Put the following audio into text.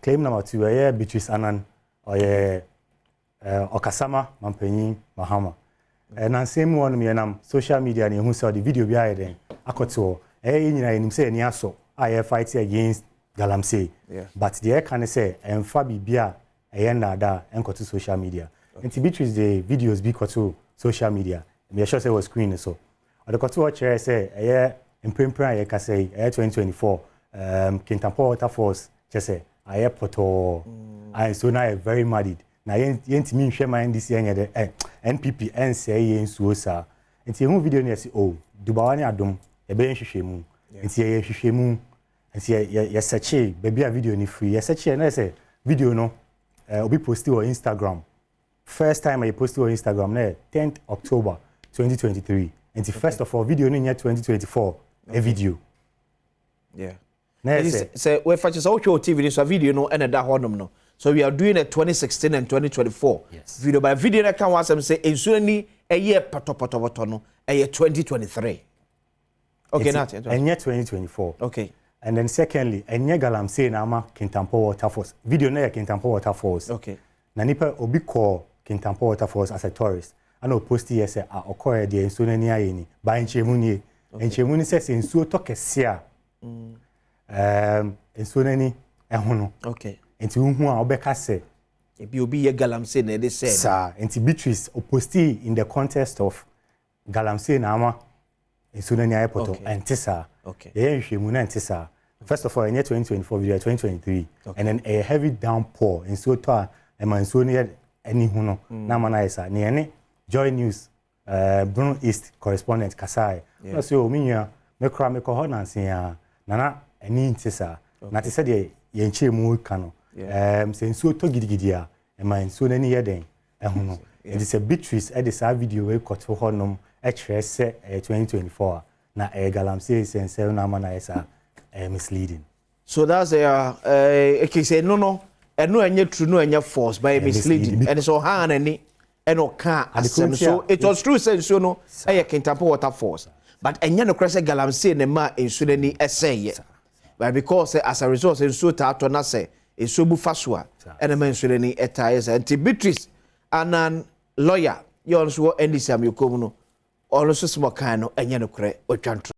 claim number 2 Beatrice Annan Okasama Mampenyi Mahama. Na same one me nam social media ne hu say the video bi aye den akoto nyina enim say ni aso aye fight against galamsey. But the can say emfa bibia na da enkoto social media. Nti Beatrice the videos bi koto social media. Me sure say was screen so. Odekoto watch say Mpenpensenmu ka say 2024 Kintampo waterfalls say aye poto and so now very muddied. Na yentimi nhwe man this year the NPP say nsuo sa nti hu video ne say oh dubawa ne adom e be nhwehwemu nti ye hwehwemu nti ye search baby a video ni free ye search na say video no obi posti on Instagram first time I posted on Instagram na 10th October 2023 nti first of all video no in 2024 a video na say we fetch so TV so video no and da honum no. So we are doing a 2016 and 2024 video by video that can once say insurely a year patopotopoto no a year 2023. Okay, not and year 2024. Okay. And then secondly, and year galamsey na ama Kintampo waterfalls. Video na Kintampo waterfalls. Okay. Na nipa obi call Kintampo waterfalls as a tourist. And o post here say okoye de insurely ni aye ni. Ba nchemu ni. Nchemu ni say insuo to kese a. Insurely ni ehono. Okay. Enti hu a obeka se ebi obi ye galamsey na dey say sir enti Beatrice posti in the context of galamsey na ama ensunani airport enti sir ye nhwemu na enti sir first of all in 2024 video 2023 and then a heavy downpour in so to emanso ne ani hu no na mana isa ne ene Joy News Bruno East correspondent Kasai no so o minua me kra me ko ho nansen ya nana ani enti sir na te se de ye nchemu ka no senso to gidigidi a emanso nani yeden ehono it is a Beatrice e dey video we koto honom e kire se 2024 na galamsey sense na mana esa misleading. So that's okay say no eno enye true no enye false by misleading and so han ani eno ka asem so it was true sense no e Kintampo waterfalls but enye no kire se galamsey ne ma enso nani eseye but because as a result enso ta to na say esobu faswa ene mensuele ni etaise anti Beatrice Annan lawyer you also NDC am yokomu no also small kan no enye no kre otwantro